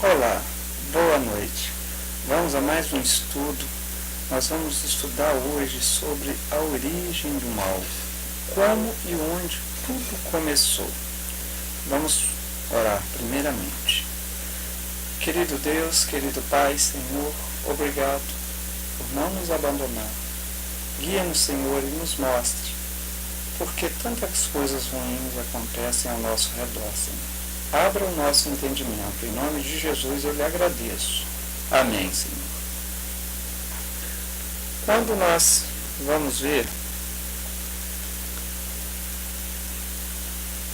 Olá, boa noite. Vamos a mais um estudo. Nós vamos estudar hoje sobre a origem do mal, como e onde tudo começou. Vamos orar primeiramente. Querido Deus, querido Pai, Senhor, obrigado por não nos abandonar. Guia-nos, Senhor, e nos mostre porque tantas coisas ruins acontecem ao nosso redor, Senhor. Abra o nosso entendimento. Em nome de Jesus eu lhe agradeço. Amém, Senhor. Quando nós vamos ver,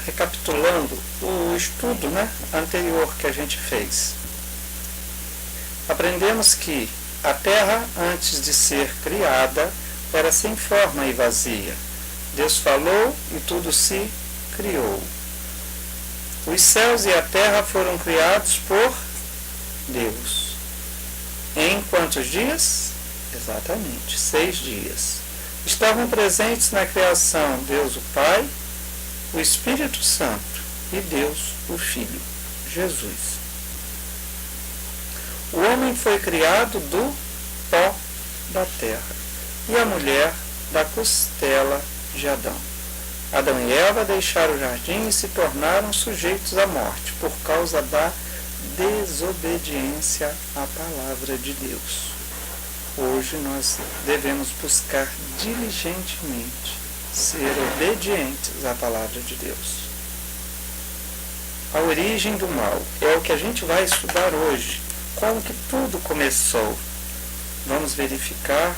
recapitulando o estudo anterior que a gente fez, aprendemos que a terra, antes de ser criada, era sem forma e vazia. Deus falou e tudo se criou. Os céus e a terra foram criados por Deus. Em quantos dias? Exatamente, 6 dias. Estavam presentes na criação Deus o Pai, o Espírito Santo e Deus o Filho, Jesus. O homem foi criado do pó da terra e a mulher da costela de Adão. Adão e Eva deixaram o jardim e se tornaram sujeitos à morte por causa da desobediência à palavra de Deus. Hoje nós devemos buscar diligentemente ser obedientes à palavra de Deus. A origem do mal é o que a gente vai estudar hoje. Como que tudo começou? Vamos verificar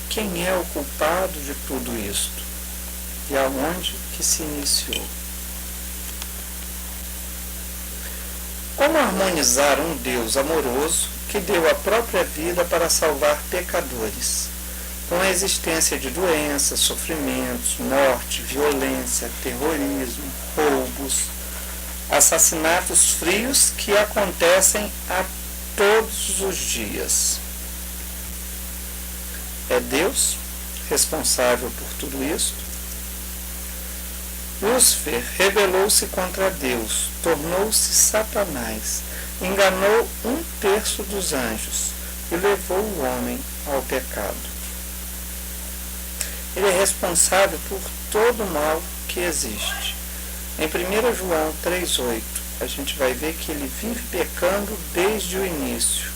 quem é o culpado de tudo isto e aonde que se iniciou. Como harmonizar um Deus amoroso que deu a própria vida para salvar pecadores, com a existência de doenças, sofrimentos, morte, violência, terrorismo, roubos, assassinatos frios que acontecem a todos os dias? É Deus responsável por tudo isso? Lúcifer rebelou-se contra Deus, tornou-se Satanás, enganou 1/3 dos anjos e levou o homem ao pecado. Ele é responsável por todo o mal que existe. Em 1 João 3,8, a gente vai ver que ele vive pecando desde o início.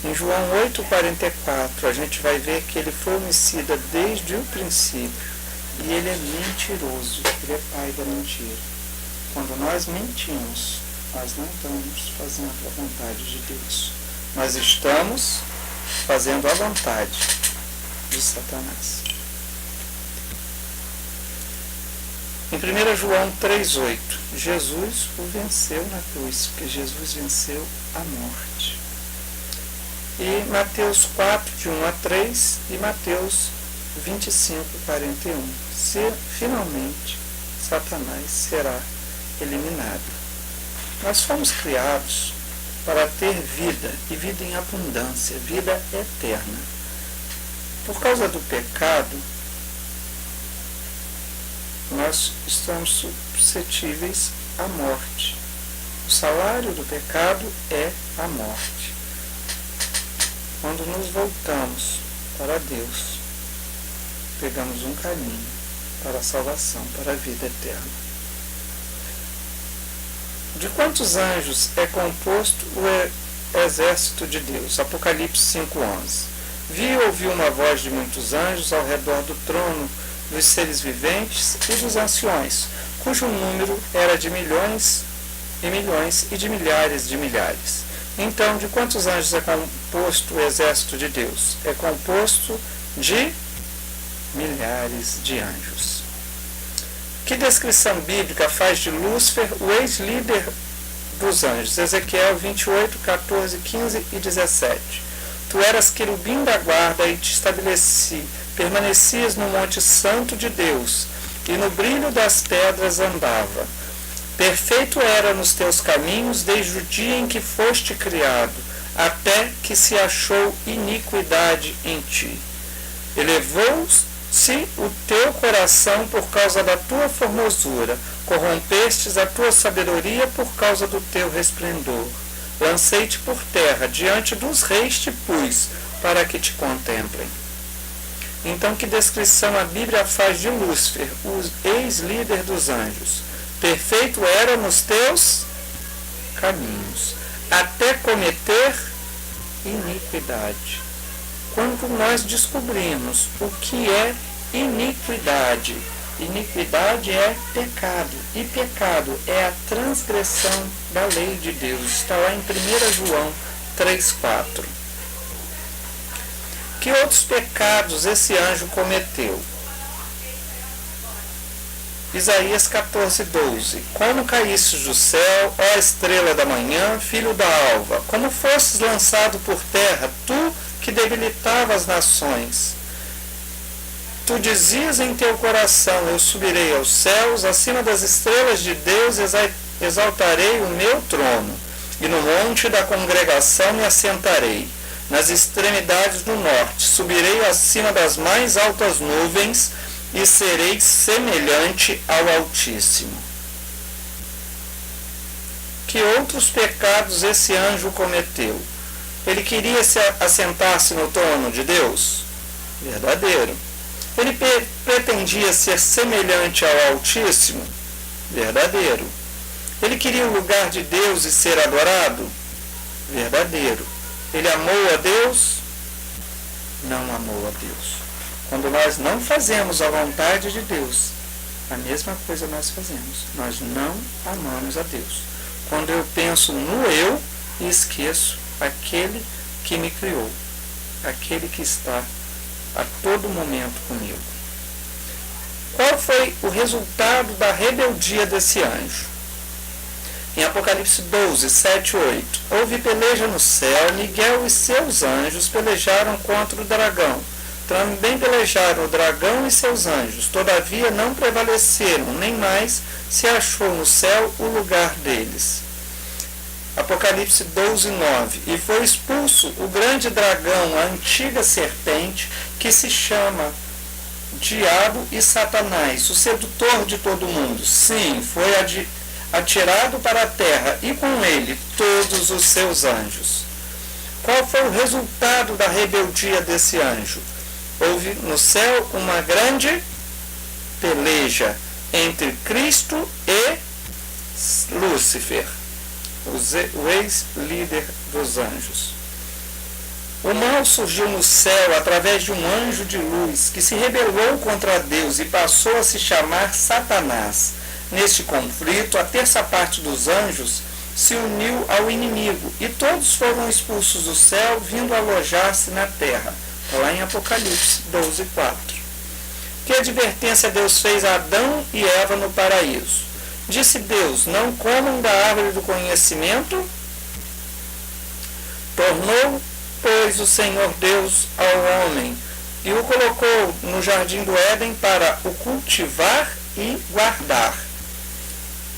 Em João 8,44, a gente vai ver que ele foi homicida desde o princípio. E ele é mentiroso, ele é pai da mentira. Quando nós mentimos, nós não estamos fazendo a vontade de Deus. Nós estamos fazendo a vontade de Satanás. Em 1 João 3,8, Jesus o venceu na cruz, porque Jesus venceu a morte. E Mateus 4, de 1 a 3, e Mateus 25:41. Finalmente, Satanás será eliminado. Nós fomos criados para ter vida, e vida em abundância, vida eterna. Por causa do pecado, nós estamos suscetíveis à morte. O salário do pecado é a morte. Quando nos voltamos para Deus, pegamos um caminho para a salvação, para a vida eterna. De quantos anjos é composto o exército de Deus? Apocalipse 5:11. Vi e ouvi uma voz de muitos anjos ao redor do trono, dos seres viventes e dos anciões, cujo número era de milhões e milhões e de milhares de milhares. Então, de quantos anjos é composto o exército de Deus? É composto de milhares de anjos. Que descrição bíblica faz de Lúcifer o ex-líder dos anjos? Ezequiel 28, 14, 15 e 17. Tu eras querubim da guarda e te estabeleci, permanecias no monte santo de Deus, e no brilho das pedras andava. Perfeito era nos teus caminhos desde o dia em que foste criado, até que se achou iniquidade em ti. Elevou Se o teu coração, por causa da tua formosura, corrompestes a tua sabedoria por causa do teu resplendor, lancei-te por terra, diante dos reis te pus, para que te contemplem. Então, que descrição a Bíblia faz de Lúcifer, o ex-líder dos anjos? Perfeito era nos teus caminhos, até cometer iniquidade. Quando nós descobrimos o que é iniquidade, iniquidade é pecado, e pecado é a transgressão da lei de Deus. Está lá em 1 João 3,4. Que outros pecados esse anjo cometeu? Isaías 14:12. Como caístes do céu, ó estrela da manhã, filho da alva, como fostes lançado por terra, tu que debilitava as nações. Tu dizias em teu coração, eu subirei aos céus, acima das estrelas de Deus exaltarei o meu trono, e no monte da congregação me assentarei, nas extremidades do norte, subirei acima das mais altas nuvens, e serei semelhante ao Altíssimo. Que outros pecados esse anjo cometeu? Ele queria assentar-se no trono de Deus? Verdadeiro. Ele pretendia ser semelhante ao Altíssimo? Verdadeiro. Ele queria o lugar de Deus e ser adorado? Verdadeiro. Ele amou a Deus? Não amou a Deus. Quando nós não fazemos a vontade de Deus, a mesma coisa nós fazemos. Nós não amamos a Deus. Quando eu penso no eu e esqueço aquele que me criou, aquele que está a todo momento comigo. Qual foi o resultado da rebeldia desse anjo? Em Apocalipse 12, 7, 8. Houve peleja no céu, Miguel e seus anjos pelejaram contra o dragão. Também pelejaram o dragão e seus anjos, todavia não prevaleceram, nem mais se achou no céu o lugar deles. Apocalipse 12, 9. E foi expulso o grande dragão, a antiga serpente, que se chama Diabo e Satanás, o sedutor de todo mundo. Sim, foi atirado para a terra, e com ele todos os seus anjos. Qual foi o resultado da rebeldia desse anjo? Houve no céu uma grande peleja entre Cristo e Lúcifer, o ex-líder dos anjos. O mal surgiu no céu através de um anjo de luz que se rebelou contra Deus e passou a se chamar Satanás. Neste conflito, a terça parte dos anjos se uniu ao inimigo e todos foram expulsos do céu, vindo alojar-se na terra. Está lá em Apocalipse 12, 4. Que advertência Deus fez a Adão e Eva no paraíso? Disse Deus, não comam da árvore do conhecimento. Tornou, pois, o Senhor Deus ao homem e o colocou no jardim do Éden para o cultivar e guardar.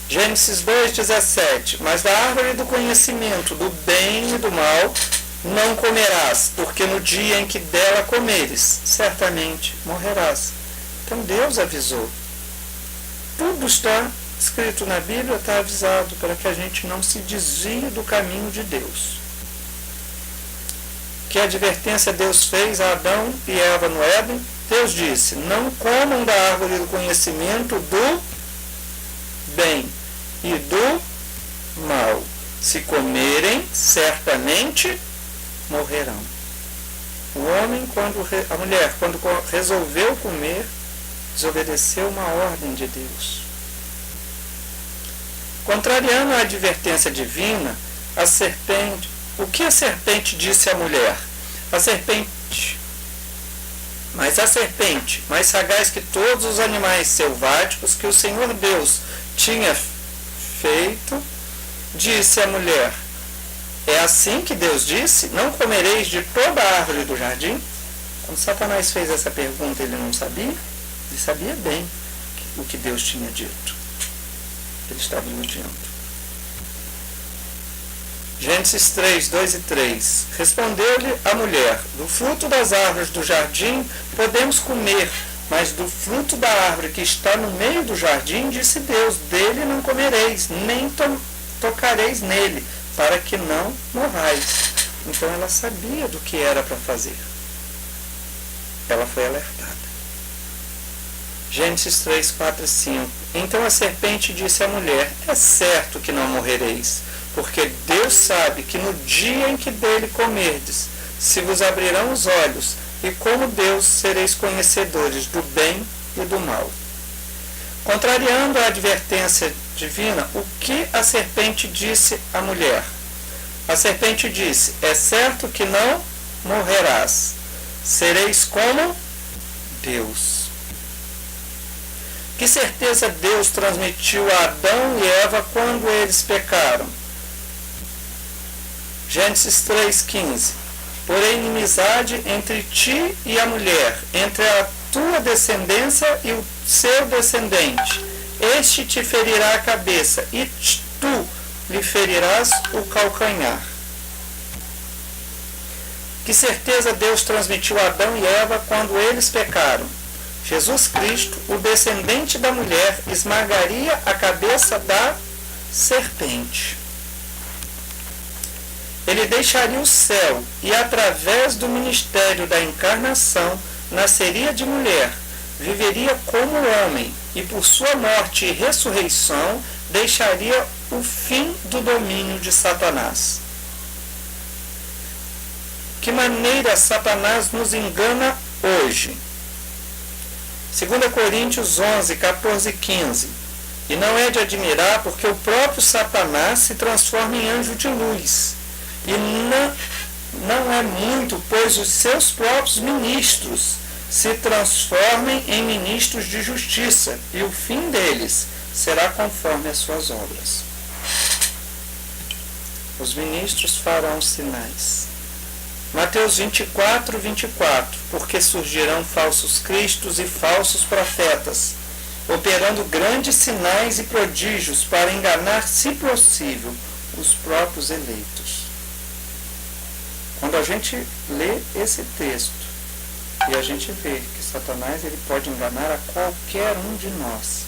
Gênesis 2,17. Mas da árvore do conhecimento do bem e do mal não comerás, porque no dia em que dela comeres, certamente morrerás. Então Deus avisou. Tudo está escrito na Bíblia, está avisado para que a gente não se desvie do caminho de Deus. Que advertência Deus fez a Adão e Eva no Éden? Deus disse, não comam da árvore do conhecimento do bem e do mal. Se comerem, certamente morrerão. O homem, a mulher, quando resolveu comer, desobedeceu uma ordem de Deus. Contrariando a advertência divina, o que a serpente disse à mulher? A serpente, mais sagaz que todos os animais selváticos que o Senhor Deus tinha feito, disse à mulher, é assim que Deus disse, não comereis de toda a árvore do jardim? Quando Satanás fez essa pergunta, ele não sabia? Ele sabia bem o que Deus tinha dito. Ele estava iludindo. Gênesis 3, 2 e 3. Respondeu-lhe a mulher, do fruto das árvores do jardim podemos comer, Mas do fruto da árvore que está no meio do jardim, disse Deus, dele não comereis, nem tocareis nele, para que não morrais. Então ela sabia do que era para fazer. Ela foi alertada. Gênesis 3, 4 e 5. Então a serpente disse à mulher, é certo que não morrereis, porque Deus sabe que no dia em que dele comerdes, se vos abrirão os olhos, e como Deus sereis conhecedores do bem e do mal. Contrariando a advertência divina, o que a serpente disse à mulher? A serpente disse, é certo que não morrerás, sereis como Deus. Que certeza Deus transmitiu a Adão e Eva quando eles pecaram? Gênesis 3,15. Porém, inimizade entre ti e a mulher, entre a tua descendência e o seu descendente. Este te ferirá a cabeça, e tu lhe ferirás o calcanhar. Que certeza Deus transmitiu a Adão e Eva quando eles pecaram? Jesus Cristo, o descendente da mulher, esmagaria a cabeça da serpente. Ele deixaria o céu e, através do ministério da encarnação, nasceria de mulher, viveria como homem e, por sua morte e ressurreição, deixaria o fim do domínio de Satanás. Que maneira Satanás nos engana hoje? 2 Coríntios 11, 14 e 15. E não é de admirar, porque o próprio Satanás se transforma em anjo de luz. E não é muito, pois os seus próprios ministros se transformem em ministros de justiça, e o fim deles será conforme as suas obras. Os ministros farão sinais. Mateus 24, 24. Porque surgirão falsos cristos e falsos profetas, operando grandes sinais e prodígios para enganar, se possível, os próprios eleitos. Quando a gente lê esse texto e a gente vê que Satanás ele pode enganar a qualquer um de nós,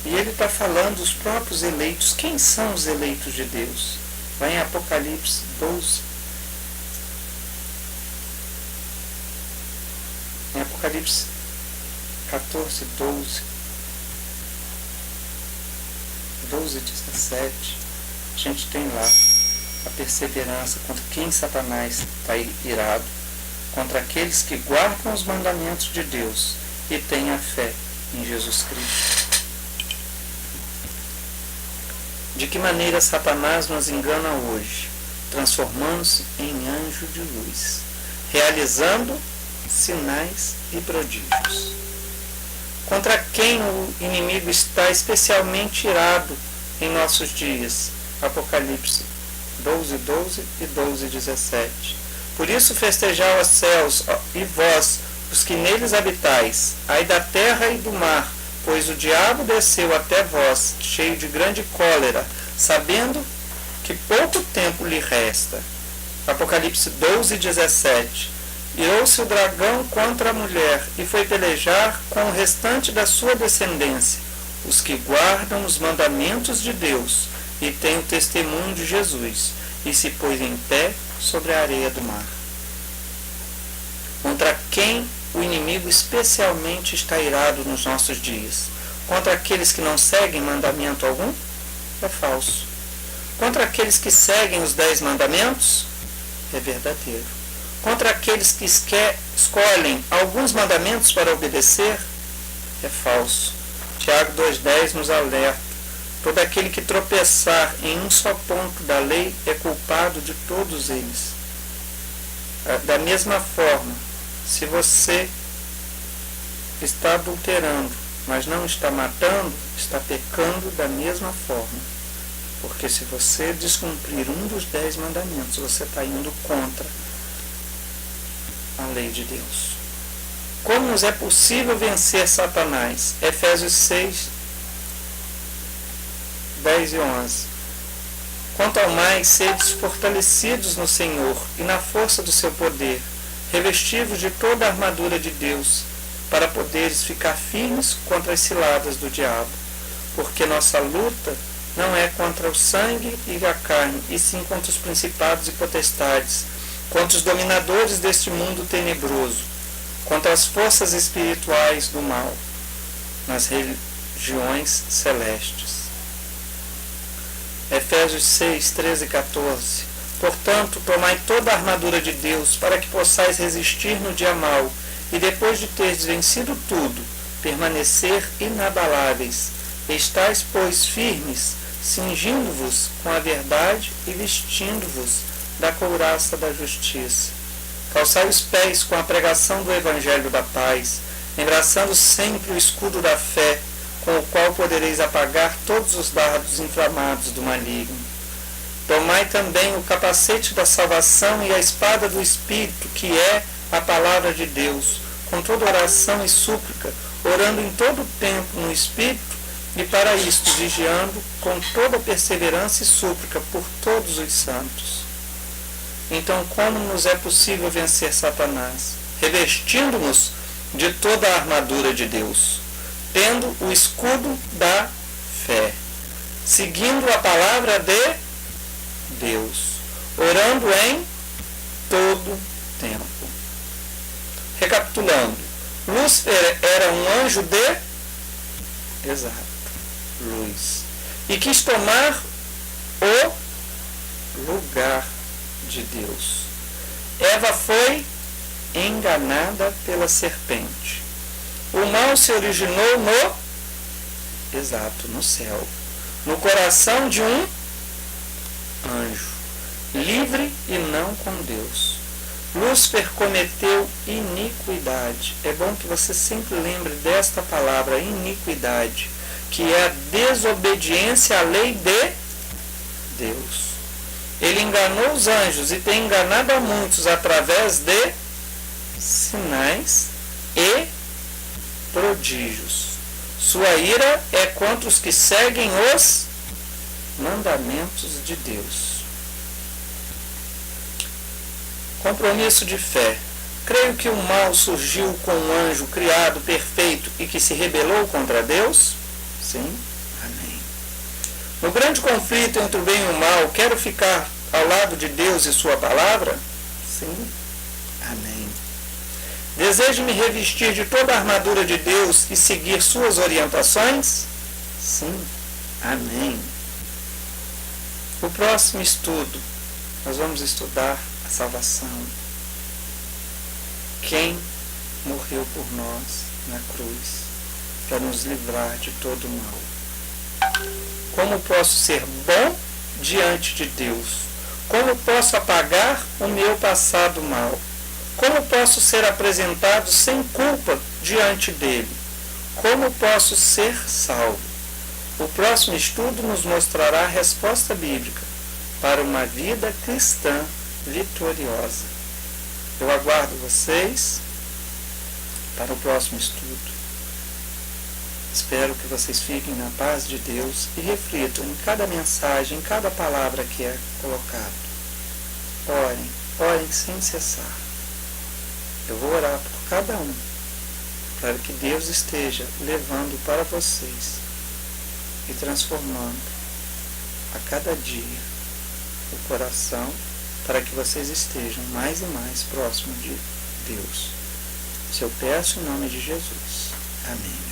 e ele está falando dos próprios eleitos. Quem são os eleitos de Deus? Vai em Apocalipse 12. Em Apocalipse 14, 12, 12, 17, a gente tem lá a perseverança contra quem Satanás está irado, contra aqueles que guardam os mandamentos de Deus e têm a fé em Jesus Cristo. De que maneira Satanás nos engana hoje, transformando-se em anjo de luz, realizando sinais e prodígios? Contra quem o inimigo está especialmente irado em nossos dias? Apocalipse 12, 12 e 12, 17. Por isso festejai os céus, e vós, os que neles habitais, ai da terra e do mar, pois o diabo desceu até vós, cheio de grande cólera, sabendo que pouco tempo lhe resta. Apocalipse 12, 17. Irou-se o dragão contra a mulher, e foi pelejar com o restante da sua descendência, os que guardam os mandamentos de Deus, e tem o testemunho de Jesus, e se pôs em pé sobre a areia do mar. Contra quem o inimigo especialmente está irado nos nossos dias? Contra aqueles que não seguem mandamento algum? É falso. Contra aqueles que seguem os 10 mandamentos? É verdadeiro. Contra aqueles que escolhem alguns mandamentos para obedecer? É falso. Tiago 2,10 nos alerta. Todo aquele que tropeçar em um só ponto da lei é culpado de todos eles. Da mesma forma, se você está adulterando, mas não está matando, está pecando da mesma forma. Porque se você descumprir um dos 10 mandamentos, você está indo contra a lei de Deus. Como nos é possível vencer Satanás? Efésios 6, 10 e 11. Quanto ao mais, sedes fortalecidos no Senhor e na força do seu poder, revestidos de toda a armadura de Deus, para poderes ficar firmes contra as ciladas do diabo, porque nossa luta não é contra o sangue e a carne, e sim contra os principados e potestades, contra os dominadores deste mundo tenebroso, contra as forças espirituais do mal, nas regiões celestes. Efésios 6, 13 e 14. Portanto, tomai toda a armadura de Deus, para que possais resistir no dia mau, e depois de teres vencido tudo, permanecer inabaláveis. Estais, pois, firmes, cingindo-vos com a verdade e vestindo-vos da couraça da justiça. Calçai os pés com a pregação do Evangelho da paz, embraçando sempre o escudo da fé, com o qual podereis apagar todos os dardos inflamados do maligno. Tomai também o capacete da salvação e a espada do Espírito, que é a palavra de Deus, com toda oração e súplica, orando em todo o tempo no Espírito, e para isto vigiando com toda perseverança e súplica por todos os santos. Então, como nos é possível vencer Satanás? Revestindo-nos de toda a armadura de Deus, tendo o escudo da fé, seguindo a palavra de Deus, orando em todo tempo. Recapitulando, Lúcifer era um anjo de luz, e quis tomar o lugar de Deus. Eva foi enganada pela serpente. O mal se originou no céu, no coração de um anjo, livre e não com Deus. Lúcifer cometeu iniquidade. É bom que você sempre lembre desta palavra, iniquidade, que é a desobediência à lei de Deus. Ele enganou os anjos e tem enganado a muitos através de sinais e prodígios. Sua ira é contra os que seguem os mandamentos de Deus. Compromisso de fé. Creio que o mal surgiu com um anjo criado perfeito e que se rebelou contra Deus? Sim. Amém. No grande conflito entre o bem e o mal, quero ficar ao lado de Deus e sua palavra? Sim. Amém. Desejo me revestir de toda a armadura de Deus e seguir suas orientações? Sim. Amém. No próximo estudo, nós vamos estudar a salvação. Quem morreu por nós na cruz para nos livrar de todo o mal. Como posso ser bom diante de Deus? Como posso apagar o meu passado mal? Como posso ser apresentado sem culpa diante dele? Como posso ser salvo? O próximo estudo nos mostrará a resposta bíblica para uma vida cristã vitoriosa. Eu aguardo vocês para o próximo estudo. Espero que vocês fiquem na paz de Deus e reflitam em cada mensagem, em cada palavra que é colocada. Orem sem cessar. Eu vou orar por cada um, para que Deus esteja levando para vocês e transformando a cada dia o coração, para que vocês estejam mais e mais próximos de Deus. Isso eu peço em nome de Jesus. Amém.